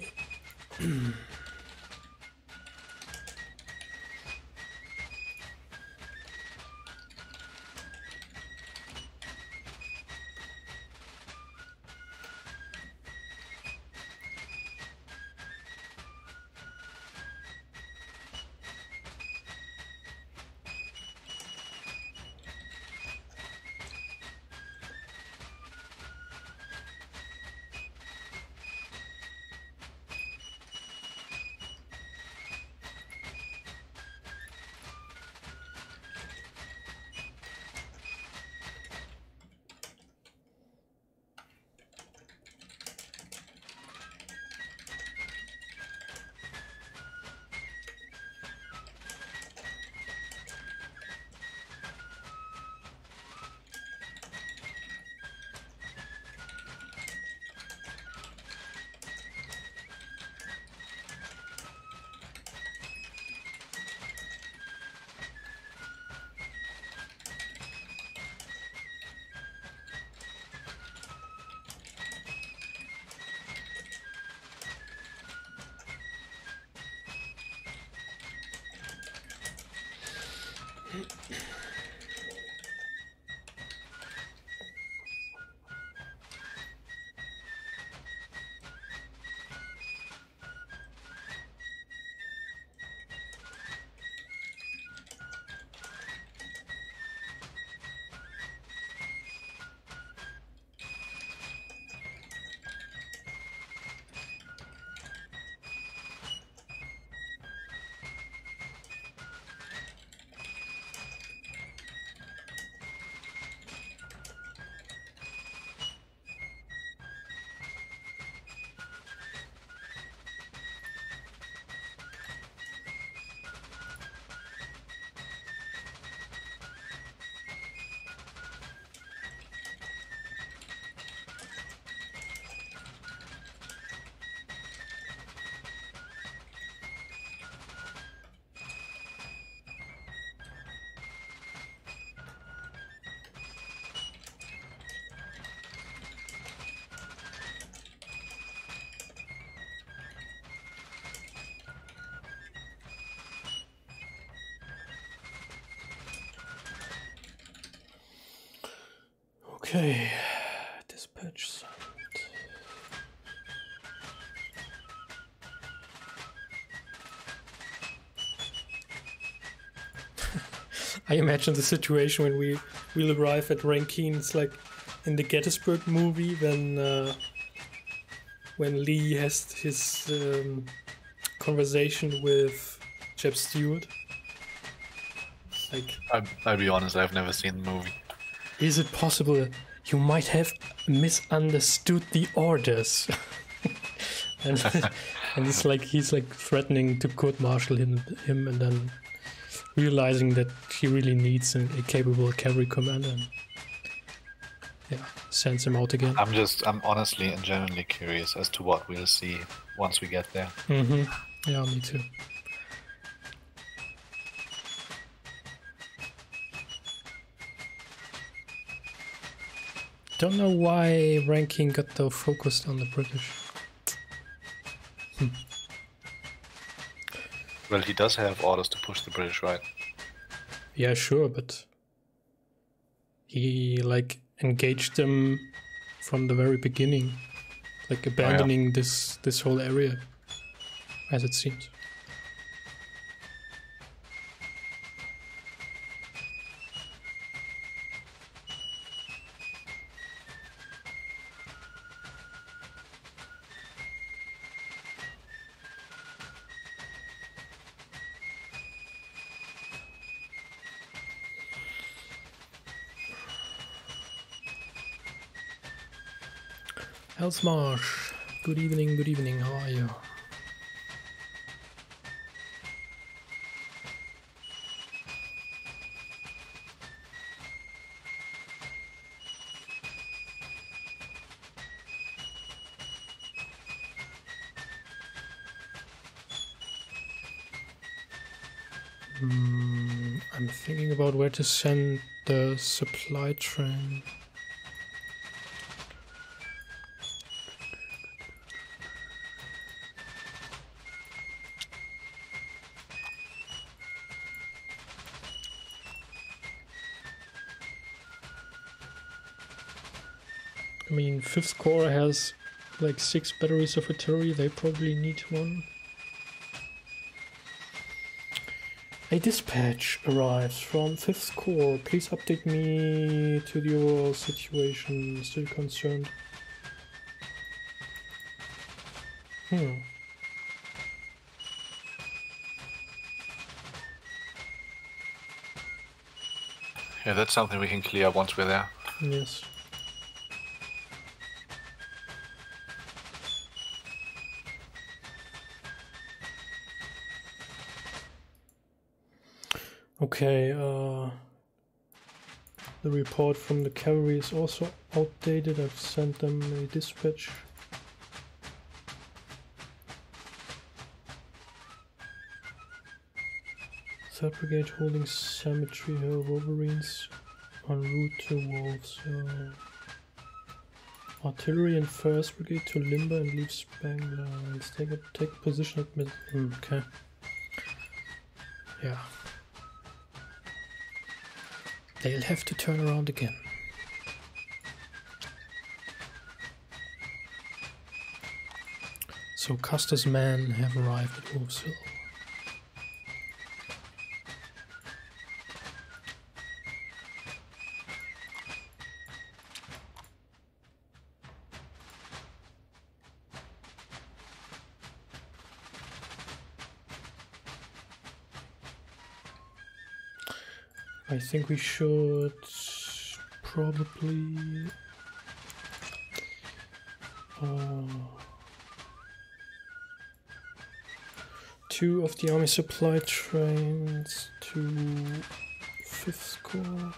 Okay, dispatch sent. I imagine the situation when we'll arrive at Rankine. It's like in the Gettysburg movie when Lee has his conversation with Jeb Stewart. Like, I'll be honest, I've never seen the movie. is it possible you might have misunderstood the orders? and he's like threatening to court-martial him and then realizing that he really needs a capable cavalry commander and sends him out again. I'm honestly and genuinely curious as to what we'll see once we get there. Yeah, me too. Don't know why Rankin got so focused on the British. Well, he does have orders to push the British, right? Yeah, sure, but he like engaged them from the very beginning, like abandoning this whole area, as it seems. Elsmarsh, good evening, how are you? I'm thinking about where to send the supply train. I mean, 5th Corps has like 6 batteries of artillery, they probably need one. A dispatch arrives from 5th Corps. Please update me to the overall situation. Still concerned. Yeah, that's something we can clear once we're there. Yes. Okay, the report from the cavalry is also outdated. I've sent them a dispatch. Third Brigade holding Cemetery Hill. Wolverines en route to Wolves. Artillery and 1st Brigade to Limber and leave Spangler. Let's take position at mid. Okay. Yeah. They'll have to turn around again. So Custer's men have arrived at Wolves Hill. I think we should probably two of the army supply trains to 5th Corps.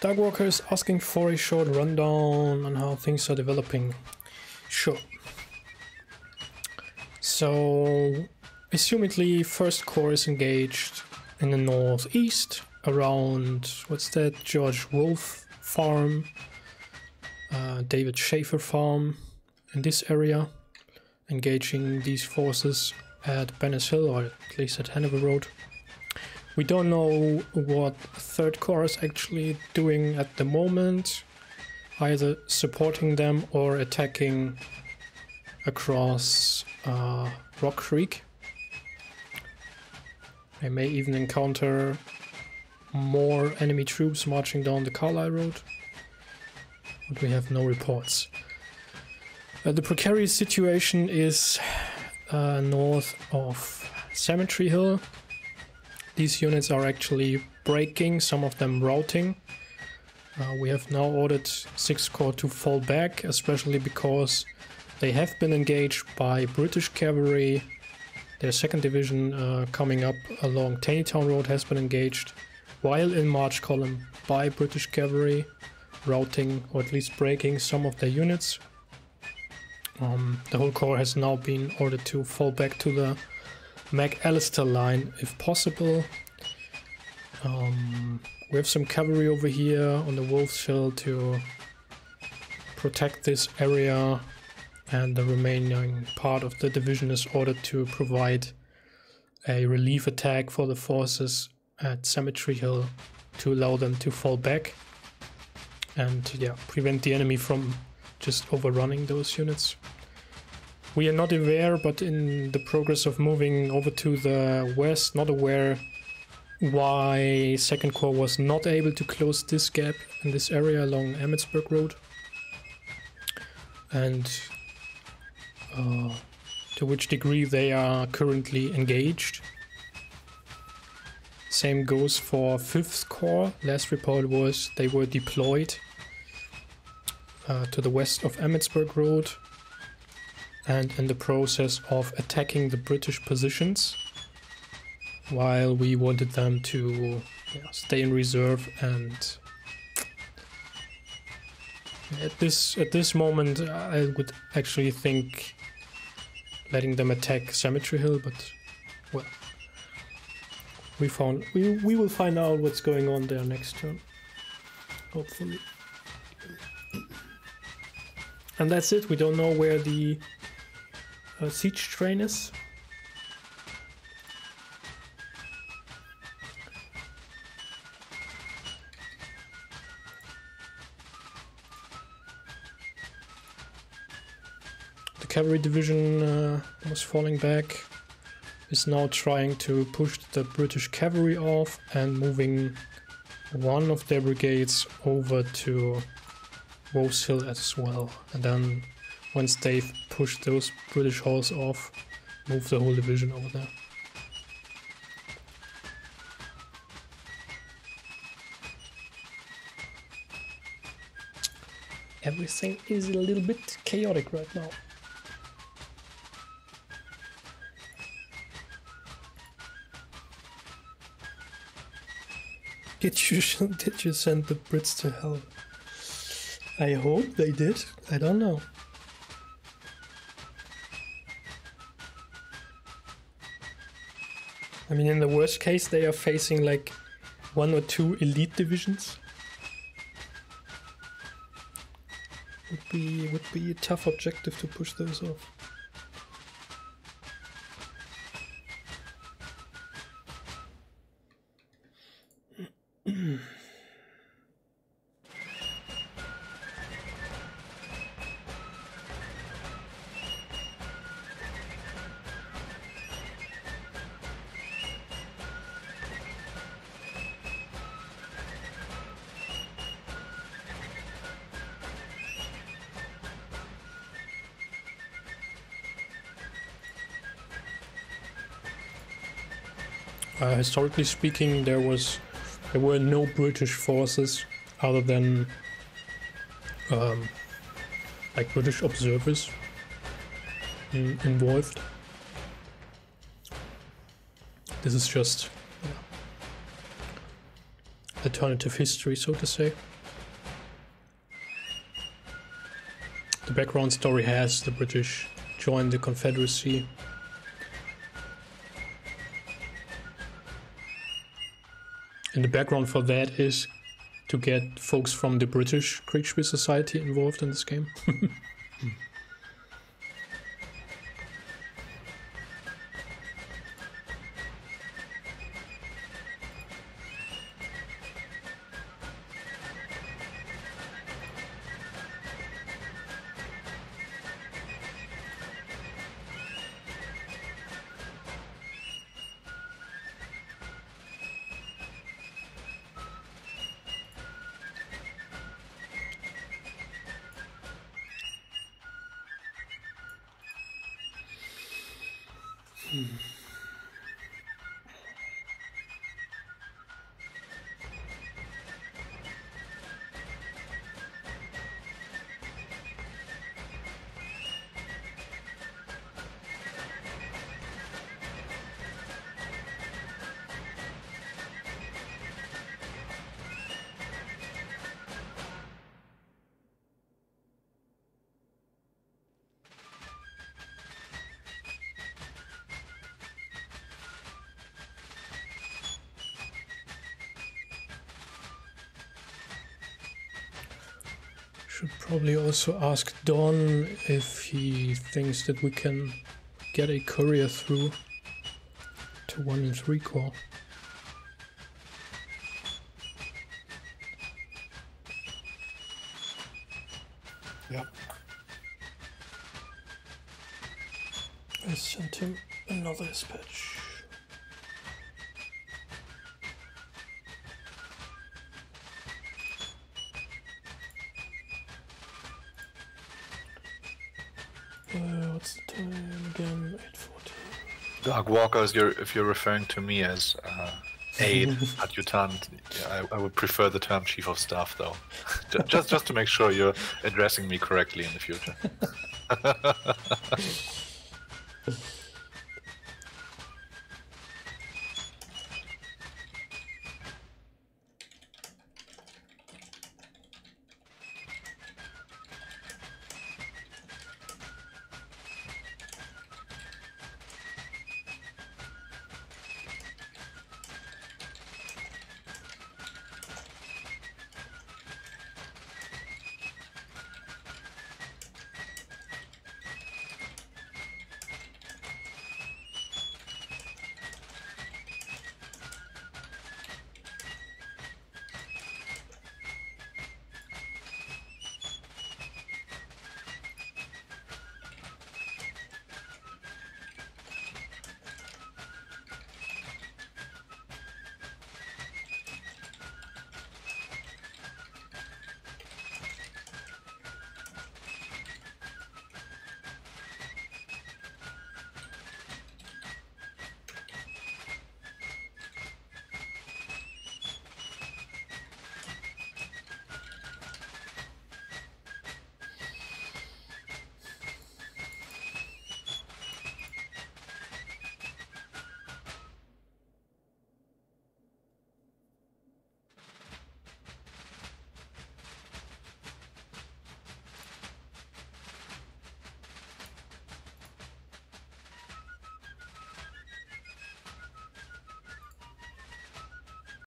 Dogwalker is asking for a short rundown on how things are developing. Sure. So, assumedly 1st Corps is engaged in the northeast around, what's that, George Wolfe Farm, David Schaefer Farm, in this area, engaging these forces at Benners Hill, or at least at Hanover Road. We don't know what 3rd Corps is actually doing at the moment, either supporting them or attacking across Rock Creek. They may even encounter more enemy troops marching down the Carlisle Road, but we have no reports. The precarious situation is north of Cemetery Hill. These units are actually breaking, some of them routing. We have now ordered 6th Corps to fall back, especially because they have been engaged by British cavalry. Their 2nd Division coming up along Taneytown Road has been engaged, while in march column by British cavalry, routing or at least breaking some of their units. The whole corps has now been ordered to fall back to the McAllister line if possible. We have some cavalry over here on the Wolves Hill to protect this area, and the remaining part of the division is ordered to provide a relief attack for the forces at Cemetery Hill to allow them to fall back and prevent the enemy from just overrunning those units. We are not aware, but in the progress of moving over to the west, not aware why Second Corps was not able to close this gap in this area along Emmetsburg Road. And to which degree they are currently engaged. Same goes for 5th Corps. Last report was they were deployed to the west of Emmetsburg Road and in the process of attacking the British positions, while we wanted them to stay in reserve. And at this moment I would actually think letting them attack Cemetery Hill, but well, we will find out what's going on there next turn, hopefully. And that's it. We don't know where the siege train is. The cavalry division was falling back, is now trying to push the British cavalry off and moving one of their brigades over to Rose Hill as well. And then once they've pushed those British horse off, move the whole division over there. Everything is a little bit chaotic right now. Did you send the Brits to hell? I hope they did. I don't know. I mean, in the worst case, they are facing like 1 or 2 elite divisions. Would be a tough objective to push those off. Historically speaking, there were no British forces other than like British observers involved. This is just alternative history, so to say. The background story has the British joined the Confederacy. And the background for that is to get folks from the British Kriegsspiel Society involved in this game. Should probably also ask Don if he thinks that we can get a courier through to 1 and 3 Corps. Yeah. I sent him another dispatch. What's the time again? 8:40. Dark Walker, if you're referring to me as aide, adjutant, yeah, I would prefer the term chief of staff, though. just to make sure you're addressing me correctly in the future.